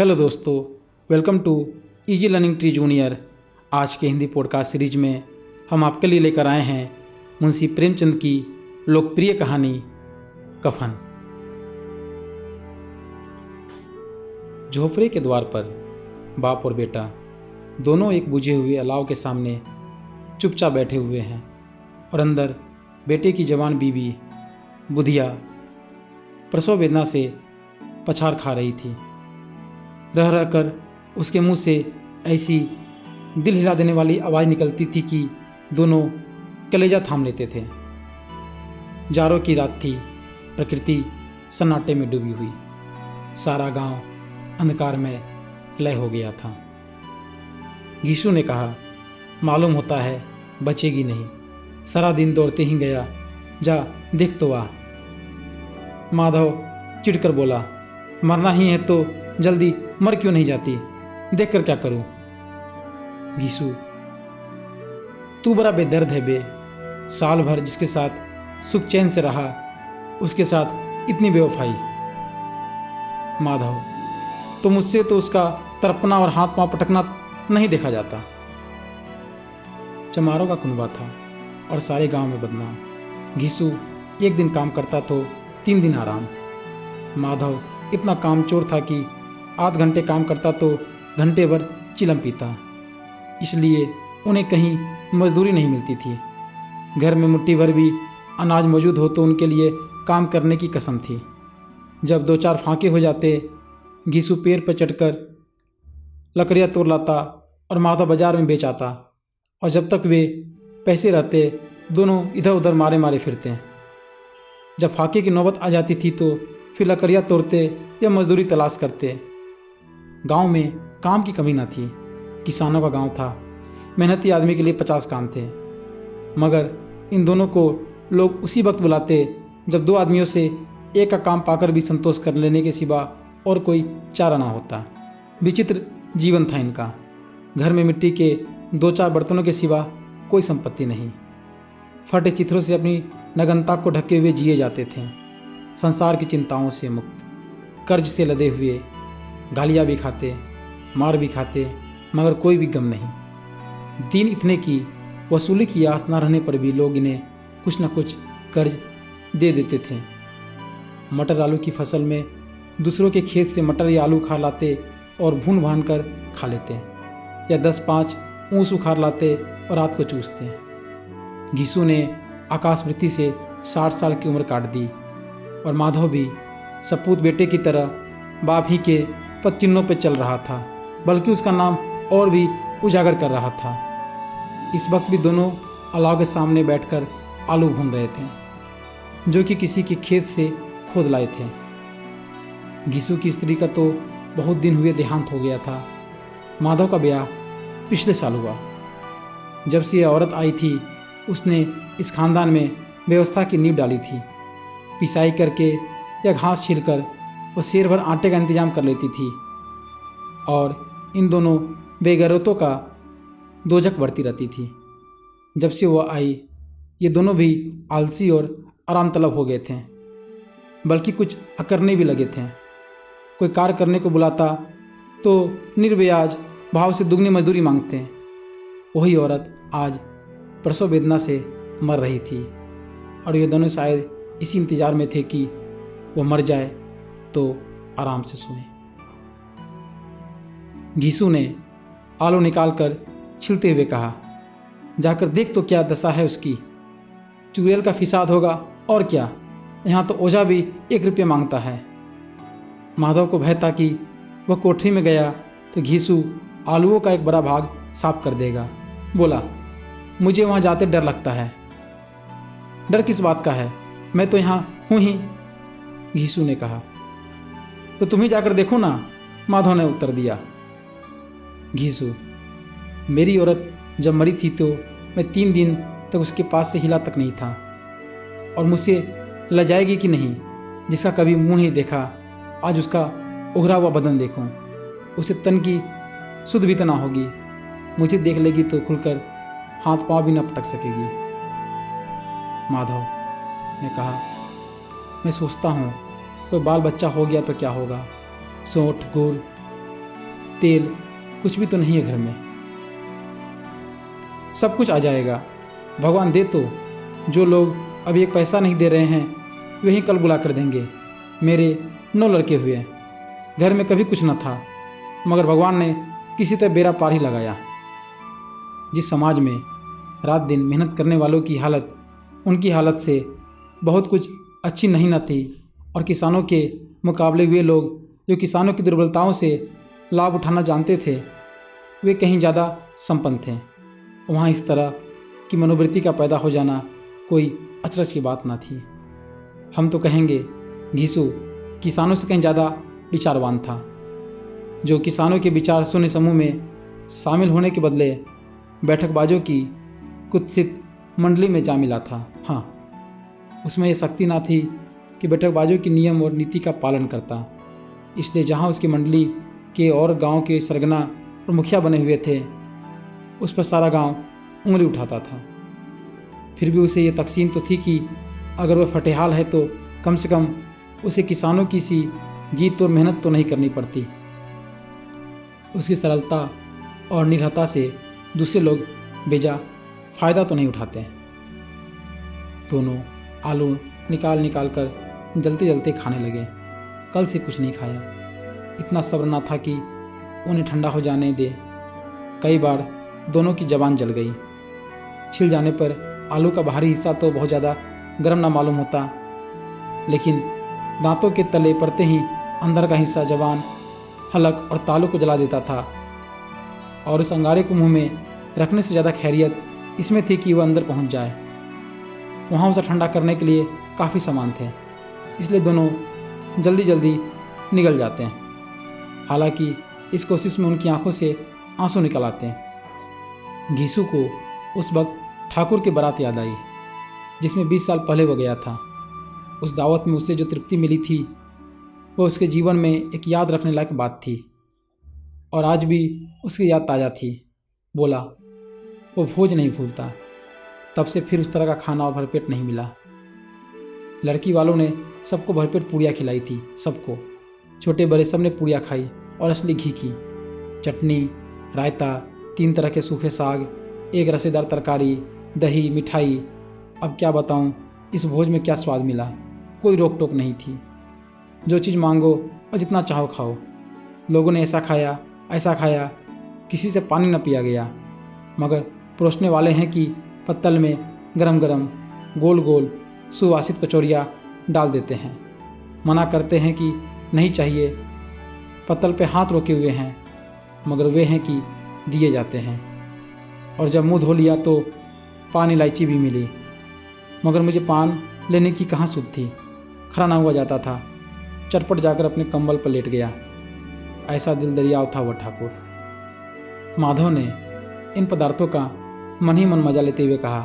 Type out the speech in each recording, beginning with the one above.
Hello दोस्तों, welcome to easy learning tree junior. आज के हिंदी पॉडकास्ट सीरीज में हम आपके लिए लेकर आए हैं मुंशी प्रेमचंद की लोकप्रिय कहानी कफन। झोपड़े के द्वार पर बाप और बेटा दोनों एक बुझे हुए अलाव के सामने चुपचाप बैठे हुए हैं और अंदर बेटे की जवान बीवी बुधिया प्रसव वेदना से पछाड़ खा रही थी। रह रह कर उसके मुंह से ऐसी दिल हिला देने वाली आवाज़ निकलती थी कि दोनों कलेजा थाम लेते थे। जाड़ों की रात थी, प्रकृति सन्नाटे में डूबी हुई, सारा गांव अंधकार में लय हो गया था। घीसू ने कहा, मालूम होता है बचेगी नहीं, सारा दिन दौड़ते ही गया, जा देख तो आ। माधव चिढ़कर बोला, मरना ही है तो जल्दी मर क्यों नहीं जाती, देख कर क्या करूं। घीसू, तू बड़ा बेदर्द है बे, साल भर जिसके साथ सुख चैन से रहा उसके साथ इतनी बेवफाई। माधव, तो मुझसे तो उसका तड़पना और हाथ पांव पटकना नहीं देखा जाता। चमारों का कुनबा था और सारे गांव में बदनाम। घीसू एक दिन काम करता तो 3 दिन आराम। माधव इतना कामचोर था कि आध घंटे काम करता तो घंटे भर चिलम पीता, इसलिए उन्हें कहीं मजदूरी नहीं मिलती थी। घर में मुट्ठी भर भी अनाज मौजूद हो तो उनके लिए काम करने की कसम थी। जब 2-4 फांके हो जाते, घीसू पेड़ पर चढ़कर लकड़ियाँ तोड़ लाता और माधव बाजार में बेच आता, और जब तक वे पैसे रहते दोनों इधर उधर मारे मारे फिरते। जब फाके की नौबत आ जाती थी तो फिर लकड़ियाँ तोड़ते या मजदूरी तलाश करते। गांव में काम की कमी न थी, किसानों का गांव था, मेहनती आदमी के लिए 50 काम थे। मगर इन दोनों को लोग उसी वक्त बुलाते जब 2 आदमियों से एक का काम पाकर भी संतोष कर लेने के सिवा और कोई चारा ना होता। विचित्र जीवन था इनका। घर में मिट्टी के 2-4 बर्तनों के सिवा कोई संपत्ति नहीं। फटे चित्रों से अपनी नग्नता को ढके हुए जिए जाते थे, संसार की चिंताओं से मुक्त, कर्ज से लदे हुए। गालियाँ भी खाते, मार भी खाते, मगर कोई भी गम नहीं। दिन इतने की वसूली की आस न रहने पर भी लोग इन्हें कुछ न कुछ कर्ज दे देते थे। मटर आलू की फसल में दूसरों के खेत से मटर या आलू उखाड़ लाते और भून भान कर खा लेते, या 10-5 ऊँस उखाड़ लाते और रात को चूसते। घीसू ने आकाशवृत्ति से 60 साल की उम्र काट दी और माधव भी सपूत बेटे की तरह बाप ही के पद चिन्हों पर चल रहा था, बल्कि उसका नाम और भी उजागर कर रहा था। इस वक्त भी दोनों अलाव के सामने बैठकर आलू भून रहे थे, जो कि किसी के खेत से खोद लाए थे। घीसू की स्त्री का तो बहुत दिन हुए देहांत हो गया था। माधव का ब्याह पिछले साल हुआ। जब से यह औरत आई थी उसने इस खानदान में व्यवस्था की नींव डाली थी। पिसाई करके या घास छीलकर वो शेर भर आटे का इंतजाम कर लेती थी, और इन दोनों बेगैरतों का दोजक बढ़ती रहती थी। जब से वह आई ये दोनों भी आलसी और आराम तलब हो गए थे, बल्कि कुछ अकरने भी लगे थे। कोई कार्य करने को बुलाता तो निर्ब्याज भाव से दुगनी मजदूरी मांगते। वही औरत आज प्रसव वेदना से मर रही थी, और ये दोनों शायद इसी इंतजार में थे कि वो मर जाए तो आराम से सोए। घीसू ने आलू निकालकर छिलते हुए कहा, जाकर देख तो क्या दशा है उसकी। चुड़ैल का फिसाद होगा और क्या, यहाँ तो ओझा भी 1 रुपये मांगता है। माधव को भय था कि वह कोठरी में गया तो घीसू आलूओं का एक बड़ा भाग साफ कर देगा। बोला, मुझे वहाँ जाते डर लगता है। डर किस बात का है, मैं तो यहाँ हूँ ही। घीसू ने कहा, तो तुम ही जाकर देखो ना, माधव ने उत्तर दिया। घीसू, मेरी औरत जब मरी थी तो मैं 3 दिन तक उसके पास से हिला तक नहीं था, और मुझसे लजाएगी कि नहीं, जिसका कभी मुंह नहीं देखा आज उसका उघरा हुआ बदन देखूं, उसे तन की सुध भी तना होगी। मुझे देख लेगी तो खुलकर हाथ पांव भी न पटक सकेगी। माधव ने कहा, मैं सोचता हूँ कोई बाल बच्चा हो गया तो क्या होगा, सोंठ गुड़ तेल कुछ भी तो नहीं है घर में। सब कुछ आ जाएगा, भगवान दे तो। जो लोग अभी एक पैसा नहीं दे रहे हैं वही कल बुला कर देंगे। मेरे 9 लड़के हुए, घर में कभी कुछ न था, मगर भगवान ने किसी तरह बेड़ा पार ही लगाया। जिस समाज में रात दिन मेहनत करने वालों की हालत उनकी हालत से बहुत कुछ अच्छी नहीं न थी, और किसानों के मुकाबले वे लोग जो किसानों की दुर्बलताओं से लाभ उठाना जानते थे वे कहीं ज़्यादा संपन्न थे। वहाँ इस तरह की मनोवृत्ति का पैदा हो जाना कोई अचरज की बात न थी। हम तो कहेंगे घीसू किसानों से कहीं ज़्यादा विचारवान था, जो किसानों के विचार शून्य समूह में शामिल होने के बदले बैठकबाजों की कुत्सित मंडली में जा मिला था। हाँ, उसमें यह शक्ति ना थी कि बैठकबाजों के नियम और नीति का पालन करता, इसलिए जहाँ उसकी मंडली के और गांव के सरगना और मुखिया बने हुए थे उस पर सारा गांव उंगली उठाता था। फिर भी उसे ये तकसीम तो थी कि अगर वह फटेहाल है तो कम से कम उसे किसानों की सी जीत और मेहनत तो नहीं करनी पड़ती। उसकी सरलता और निर्भरता से दूसरे लोग बेजा फ़ायदा तो नहीं उठाते। दोनों आलू निकाल कर जलते जलते खाने लगे। कल से कुछ नहीं खाया, इतना सब्र ना था कि उन्हें ठंडा हो जाने दे। कई बार दोनों की ज़बान जल गई। छिल जाने पर आलू का बाहरी हिस्सा तो बहुत ज़्यादा गर्म ना मालूम होता, लेकिन दांतों के तले पड़ते ही अंदर का हिस्सा ज़बान, हलक और तालू को जला देता था। और उस अंगारे को मुंह में रखने से ज़्यादा खैरियत इसमें थी कि वह अंदर पहुंच जाए। वहाँ उसे ठंडा करने के लिए काफ़ी सामान थे, इसलिए दोनों जल्दी जल्दी निगल जाते हैं। हालांकि इस कोशिश में उनकी आंखों से आंसू निकल आते हैं। घीसू को उस वक्त ठाकुर की बारात याद आई जिसमें 20 साल पहले वो गया था। उस दावत में उसे जो तृप्ति मिली थी वो उसके जीवन में एक याद रखने लायक बात थी, और आज भी उसकी याद ताज़ा थी। बोला वो भोज नहीं भूलता। तब से फिर उस तरह का खाना और भरपेट नहीं मिला। लड़की वालों ने सबको भरपेट पूड़ियाँ खिलाई थी, सबको, छोटे बड़े सब ने पूड़ियाँ खाई, और असली घी की चटनी, रायता, 3 तरह के सूखे साग, एक रसेदार तरकारी, दही, मिठाई। अब क्या बताऊं इस भोज में क्या स्वाद मिला। कोई रोक टोक नहीं थी, जो चीज़ मांगो और जितना चाहो खाओ। लोगों ने ऐसा खाया किसी से पानी न पिया गया, मगर परोसने वाले हैं कि पत्तल में गरम गरम गोल गोल सुवासित कचौरियाँ डाल देते हैं। मना करते हैं कि नहीं चाहिए, पत्तल पे हाथ रोके हुए हैं, मगर वे हैं कि दिए जाते हैं। और जब मुंह धो लिया तो पान इलायची भी मिली, मगर मुझे पान लेने की कहाँ सुध थी। खड़ा ना हुआ जाता था, चटपट जाकर अपने कंबल पर लेट गया। ऐसा दिल दरियाव था वह ठाकुर। माधव ने इन पदार्थों का मन ही मन मजा लेते हुए कहा,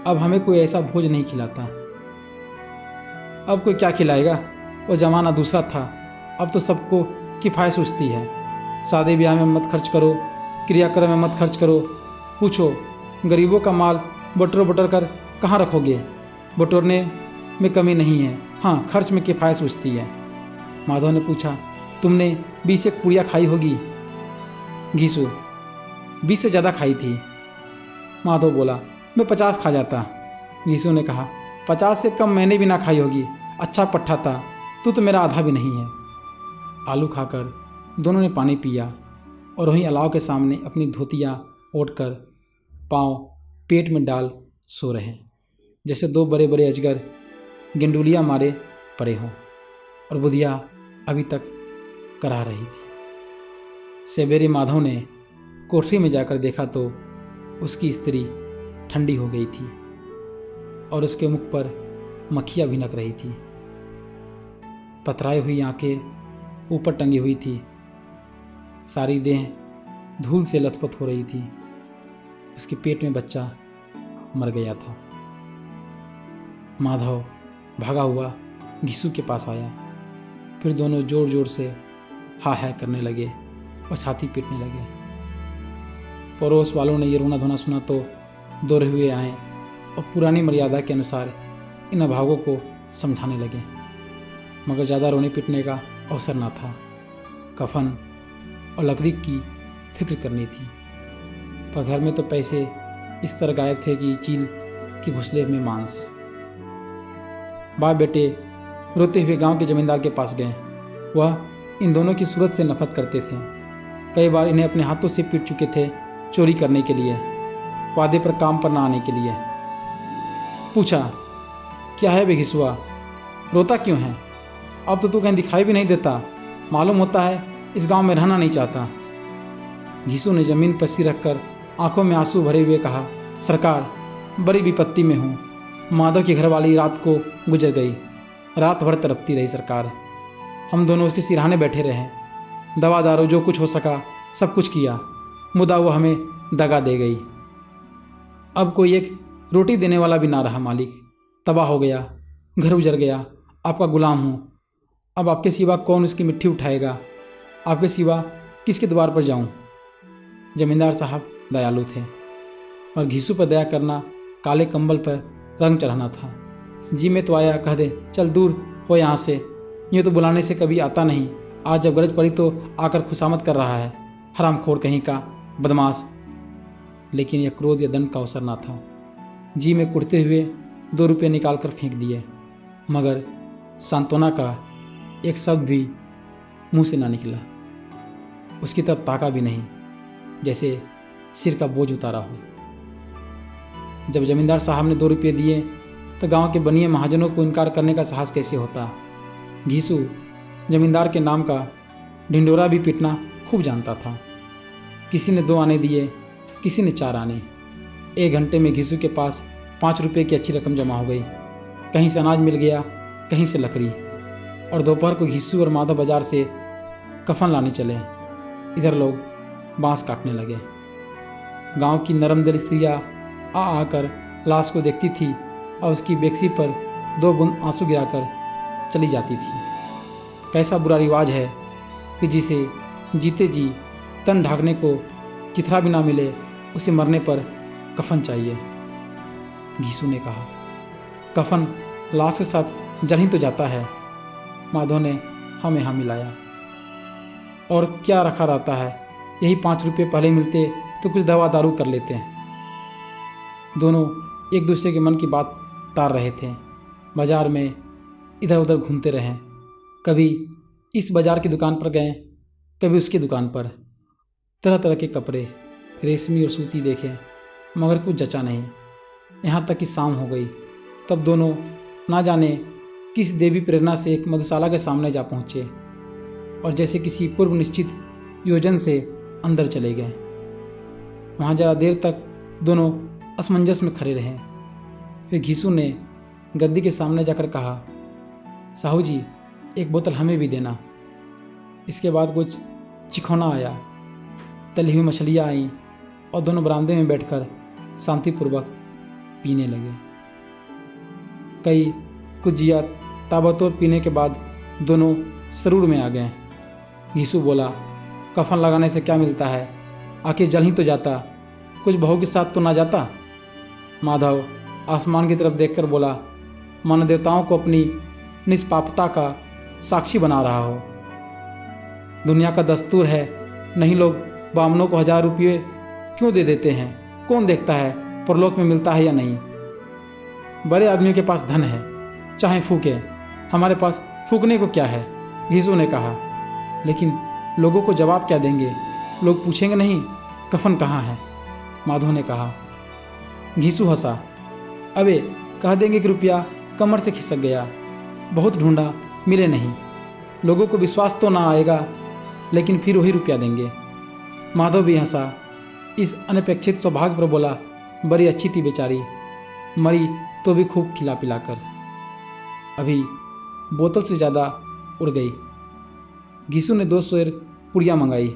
अब हमें कोई ऐसा भोज नहीं खिलाता। अब कोई क्या खिलाएगा, वो ज़माना दूसरा था। अब तो सबको किफ़ायत सोचती है। शादी ब्याह में मत खर्च करो, क्रियाक्रम में मत खर्च करो। पूछो गरीबों का माल बटोर कर कहाँ रखोगे। बटोरने में कमी नहीं है, हाँ खर्च में किफ़ायत सोचती है। माधव ने पूछा, तुमने 20 एक पूड़ियाँ खाई होगी। घीसू 20 से ज़्यादा खाई थी। माधव बोला, मैं 50 खा जाता। घीसू ने कहा, 50 से कम मैंने भी ना खाई होगी। अच्छा पट्टा था, तू तो मेरा आधा भी नहीं है। आलू खाकर दोनों ने पानी पिया और वहीं अलाव के सामने अपनी धोतियाँ ओढ़ कर पाँव पेट में डाल सो रहे, जैसे 2 बड़े बड़े अजगर गेंडुलियाँ मारे पड़े हों, और बुधिया अभी तक करा रही थी। सवेरे माधव ने कोठरी में जाकर देखा तो उसकी स्त्री ठंडी हो गई थी और उसके मुख पर मक्खियाँ भिनक रही थी। पथराई हुई आंखें ऊपर टंगी हुई थी, सारी देह धूल से लथपथ हो रही थी। उसके पेट में बच्चा मर गया था। माधव भागा हुआ घीसू के पास आया। फिर दोनों जोर जोर से हा हा करने लगे और छाती पीटने लगे। पड़ोस वालों ने ये रोना धोना सुना तो दौड़े हुए आए और पुरानी मर्यादा के अनुसार इन अभावों को समझाने लगे, मगर ज़्यादा रोने पीटने का अवसर ना था। कफन और लकड़ी की फिक्र करनी थी। पर घर में तो पैसे इस तरह गायब थे कि चील के घोंसले में मांस। बाप बेटे रोते हुए गांव के जमींदार के पास गए। वह इन दोनों की सूरत से नफरत करते थे। कई बार इन्हें अपने हाथों से पीट चुके थे चोरी करने के लिए, वादे पर काम पर ना आने के लिए। पूछा, क्या है बे घिसुआ, रोता क्यों है? अब तो तू कहीं दिखाई भी नहीं देता, मालूम होता है इस गांव में रहना नहीं चाहता। घिसू ने जमीन पर सिर रखकर आंखों में आंसू भरे हुए कहा, सरकार, बड़ी विपत्ति में हूँ। माधव की घरवाली रात को गुजर गई। रात भर तड़पती रही सरकार। हम दोनों उसके सिरहाने बैठे रहे। दवा दारू जो कुछ हो सका सब कुछ किया, मुदा वो हमें दगा दे गई। अब कोई एक रोटी देने वाला भी ना रहा मालिक। तबाह हो गया, घर उजड़ गया। आपका गुलाम हूँ। अब आपके सिवा कौन उसकी मिट्टी उठाएगा? आपके सिवा किसके द्वार पर जाऊँ? जमींदार साहब दयालु थे और घिसू पर दया करना काले कंबल पर रंग चढ़ाना था। जी में तो आया, कह दे चल दूर हो यहाँ से, यूँ तो बुलाने से कभी आता नहीं। आज जब गरज पड़ी तो आकर खुशामद कर रहा है, हरामखोर कहीं का, बदमाश। लेकिन यह क्रोध या दंड का अवसर ना था। जी में कुटते हुए 2 रुपये निकाल कर फेंक दिए, मगर सांत्वना का एक शब्द भी मुंह से ना निकला। उसकी तरफ ताका भी नहीं, जैसे सिर का बोझ उतारा हो। जब जमींदार साहब ने 2 रुपये दिए तो गांव के बनिए महाजनों को इनकार करने का साहस कैसे होता। घिसू जमींदार के नाम का ढिंडोरा भी पीटना खूब जानता था। किसी ने 2 आने दिए, किसी ने 4 आने। 1 घंटे में घिसू के पास 5 रुपये की अच्छी रकम जमा हो गई। कहीं से अनाज मिल गया, कहीं से लकड़ी। और दोपहर को घिसू और माधव बाजार से कफन लाने चले। इधर लोग बांस काटने लगे। गांव की नरम दिल स्त्रियाँ आ आकर लाश को देखती थी और उसकी बेक्सी पर 2 बूंद आंसू गिराकर चली जाती थी। कैसा बुरा रिवाज है कि जिसे जीते जी तन ढांकने को चिथरा भी ना मिले, उसे मरने पर कफन चाहिए। घिसू ने कहा, कफन लाश के साथ जल ही तो जाता है। माधव ने हम यहाँ मिलाया। और क्या रखा रहता है, यही 5 रुपये पहले मिलते तो कुछ दवा दारू कर लेते हैं। दोनों एक दूसरे के मन की बात तार रहे थे। बाजार में इधर उधर घूमते रहे। कभी इस बाजार की दुकान पर गए, कभी उसकी दुकान पर। तरह तरह के कपड़े, रेशमी और सूती देखे, मगर कुछ जचा नहीं। यहाँ तक कि शाम हो गई, तब दोनों ना जाने किस देवी प्रेरणा से एक मधुशाला के सामने जा पहुँचे और जैसे किसी पूर्व निश्चित योजन से अंदर चले गए। वहाँ ज़रा देर तक दोनों असमंजस में खड़े रहे। फिर घिसू ने गद्दी के सामने जाकर कहा, साहू जी, एक बोतल हमें भी देना। इसके बाद कुछ चिखौना आया, तली हुई मछलियाँ आईं और दोनों बरामदे में बैठकर शांतिपूर्वक पीने लगे। कई कुछ जिया ताबड़तोड़ पीने के बाद दोनों सरूर में आ गए। घिसू बोला, कफन लगाने से क्या मिलता है, आखिर जल ही तो जाता, कुछ बहू के साथ तो ना जाता। माधव आसमान की तरफ देखकर बोला, मन देवताओं को अपनी निष्पापता का साक्षी बना रहा हो। दुनिया का दस्तूर है, नहीं लोग बामनों को 1000 रुपये क्यों दे देते हैं, कौन देखता है परलोक में मिलता है या नहीं। बड़े आदमियों के पास धन है, चाहे फूके, हमारे पास फूकने को क्या है, घिसू ने कहा। लेकिन लोगों को जवाब क्या देंगे, लोग पूछेंगे नहीं कफन कहाँ है। माधव ने कहा। घिसू हंसा, अबे कह देंगे कि रुपया कमर से खिसक गया, बहुत ढूंढा मिले नहीं। लोगों को विश्वास तो ना आएगा, लेकिन फिर वही रुपया देंगे। माधव भी हंसा। इस अनपेक्षित सौभाग्य पर बोला, बड़ी अच्छी थी बेचारी, मरी तो भी खूब खिला पिलाकर। अभी बोतल से ज़्यादा उड़ गई। घिसू ने 2 सेर पुड़िया मंगाई,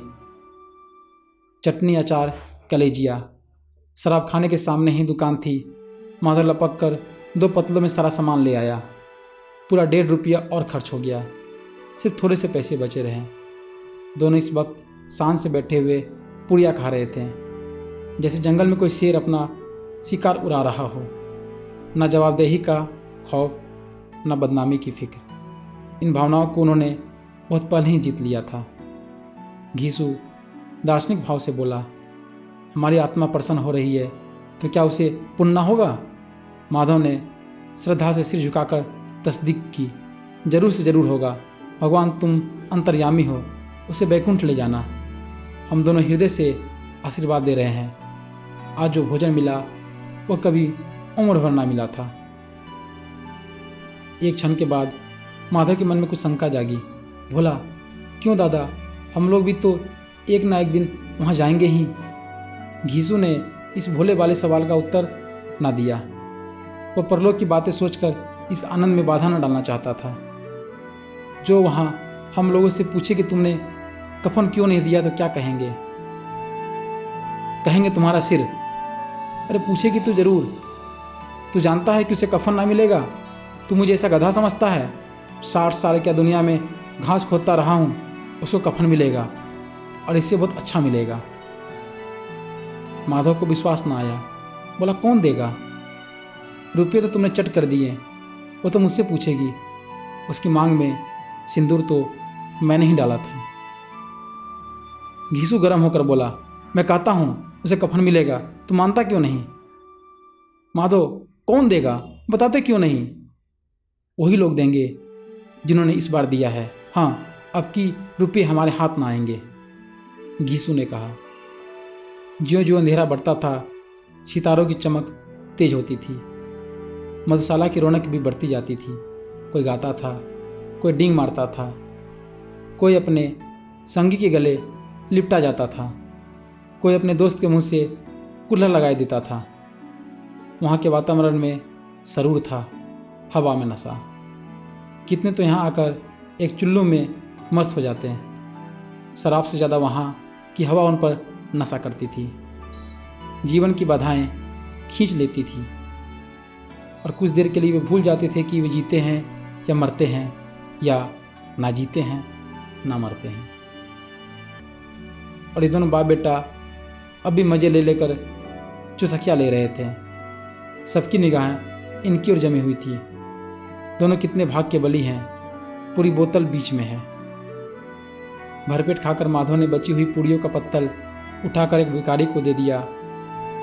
चटनी, अचार, कलेजिया। शराब खाने के सामने ही दुकान थी। माधव लपक कर 2 पतलों में सारा सामान ले आया। पूरा 1.5 रुपया और खर्च हो गया। सिर्फ थोड़े से पैसे बचे रहे। दोनों इस वक्त शान से बैठे हुए पुड़िया खा रहे थे, जैसे जंगल में कोई शेर अपना शिकार उड़ा रहा हो। न जवाबदेही का खौफ, न बदनामी की फिक्र। इन भावनाओं को उन्होंने बहुत पहले ही जीत लिया था। घीसू दार्शनिक भाव से बोला, हमारी आत्मा प्रसन्न हो रही है तो क्या उसे पुण्य न होगा? माधव ने श्रद्धा से सिर झुकाकर तस्दीक की, जरूर से जरूर होगा। भगवान तुम अंतर्यामी हो, उसे बैकुंठ ले जाना। हम दोनों हृदय से आशीर्वाद दे रहे हैं। आज जो भोजन मिला वह कभी उम्र भर ना मिला था। एक क्षण के बाद माधव के मन में कुछ शंका जागी। बोला, क्यों दादा, हम लोग भी तो एक ना एक दिन वहाँ जाएंगे ही। घीसू ने इस भोले वाले सवाल का उत्तर ना दिया। वह परलोक की बातें सोचकर इस आनंद में बाधा न डालना चाहता था। जो वहाँ हम लोगों से पूछे कि तुमने कफन क्यों नहीं दिया तो क्या कहेंगे? कहेंगे तुम्हारा सिर। अरे पूछेगी तो जरूर। तू जानता है कि उसे कफन ना मिलेगा? तू मुझे ऐसा गधा समझता है? 60 साल क्या दुनिया में घास खोदता रहा हूँ, उसको कफन मिलेगा और इससे बहुत अच्छा मिलेगा। माधव को विश्वास ना आया। बोला, कौन देगा? रुपये तो तुमने चट कर दिए, वो तो मुझसे पूछेगी। उसकी मांग में सिंदूर तो मैंने ही डाला था। घीसू गर्म होकर बोला, मैं कहता हूँ उसे कफन मिलेगा, तू मानता क्यों नहीं? माधव, कौन देगा, बताते क्यों नहीं? वही लोग देंगे जिन्होंने इस बार दिया है। हाँ, अब की रुपये हमारे हाथ ना आएंगे। घीसू ने कहा। ज्यों ज्यों अंधेरा बढ़ता था, सितारों की चमक तेज होती थी। मधुशाला की रौनक भी बढ़ती जाती थी। कोई गाता था, कोई डींग मारता था, कोई अपने संगी के गले लिपटा जाता था, कोई अपने दोस्त के मुंह से कुल्हड़ लगाए देता था। वहाँ के वातावरण में सरूर था, हवा में नशा। कितने तो यहाँ आकर एक चुल्लू में मस्त हो जाते हैं। शराब से ज़्यादा वहाँ की हवा उन पर नशा करती थी। जीवन की बाधाएं खींच लेती थी और कुछ देर के लिए वे भूल जाते थे कि वे जीते हैं या मरते हैं, या ना जीते हैं ना मरते हैं। और ये दोनों बाप बेटा अब भी मज़े ले लेकर चुसकिया ले रहे थे। सबकी निगाहें इनकी ओर जमी हुई थी। दोनों कितने भाग के बली हैं। पूरी बोतल बीच में है। भरपेट खाकर माधव ने बची हुई पूड़ियों का पत्तल उठाकर एक भिखारी को दे दिया,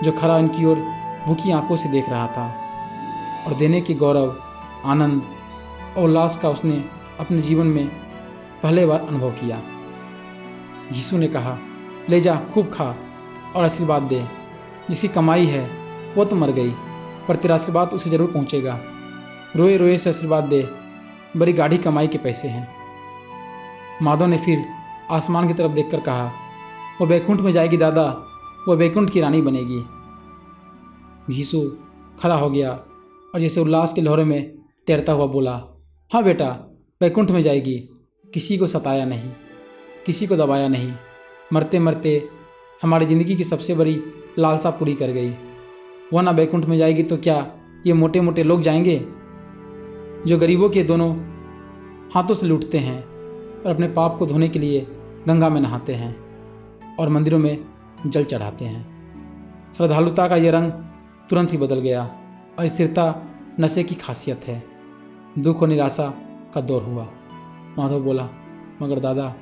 जो खड़ा इनकी ओर भूखी आंखों से देख रहा था। और देने की गौरव, आनंद और उल्लास का उसने अपने जीवन में पहले बार अनुभव किया। घीसू ने कहा, ले जा, खूब खा और आशीर्वाद दे। जिसकी कमाई है वो तो मर गई, पर तेरा आशीर्वाद उसे जरूर पहुँचेगा। रोए रोए से आशीर्वाद दे, बड़ी गाढ़ी कमाई के पैसे हैं। माधव ने फिर आसमान की तरफ देखकर कहा, वो बैकुंठ में जाएगी दादा, वो बैकुंठ की रानी बनेगी। घीसू खड़ा हो गया और जैसे उल्लास की लहरों में तैरता हुआ बोला, हाँ बेटा, बैकुंठ में जाएगी। किसी को सताया नहीं, किसी को दबाया नहीं। मरते मरते हमारी ज़िंदगी की सबसे बड़ी लालसा पूरी कर गई। वह ना बैकुंठ में जाएगी तो क्या ये मोटे मोटे लोग जाएंगे, जो गरीबों के दोनों हाथों से लूटते हैं और अपने पाप को धोने के लिए गंगा में नहाते हैं और मंदिरों में जल चढ़ाते हैं। श्रद्धालुता का ये रंग तुरंत ही बदल गया और स्थिरता नशे की खासियत है। दुख और निराशा का दौर हुआ। माधव बोला, मगर दादा,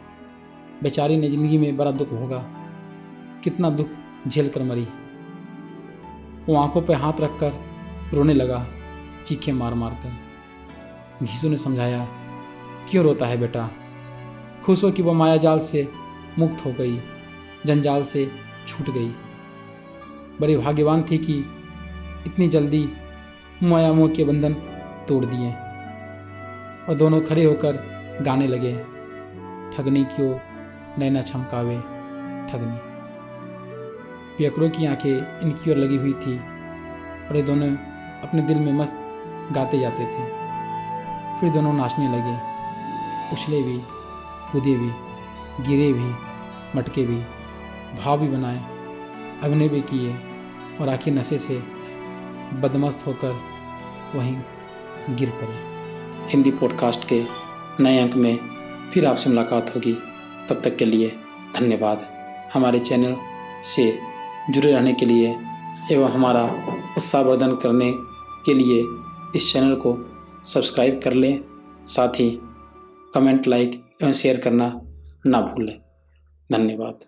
बेचारी ने ज़िंदगी में बड़ा दुख होगा। कितना दुख झेल कर मरी। वो आंखों पर हाथ रखकर रोने लगा, चीखें मार मार कर। घीसू ने समझाया, क्यों रोता है बेटा? खुश हो कि वह माया जाल से मुक्त हो गई, जंजाल से छूट गई। बड़ी भाग्यवान थी कि इतनी जल्दी माया मोह के बंधन तोड़ दिए। और दोनों खड़े होकर गाने लगे, ठगनी क्यों नैना छमकावे ठगनी। पियकरों की आंखें इनकी ओर लगी हुई थी और ये दोनों अपने दिल में मस्त गाते जाते थे। फिर दोनों नाचने लगे, उछले भी, कूदे भी, गिरे भी, मटके भी, भाव भी बनाए, अभिनय भी किए और आखिर नशे से बदमस्त होकर वहीं गिर पड़े। हिंदी पॉडकास्ट के नए अंक में फिर आपसे मुलाकात होगी। तब तक के लिए धन्यवाद। हमारे चैनल से जुड़े रहने के लिए एवं हमारा उत्साहवर्धन करने के लिए इस चैनल को सब्सक्राइब कर लें। साथ ही कमेंट, लाइक एवं शेयर करना ना भूलें। धन्यवाद।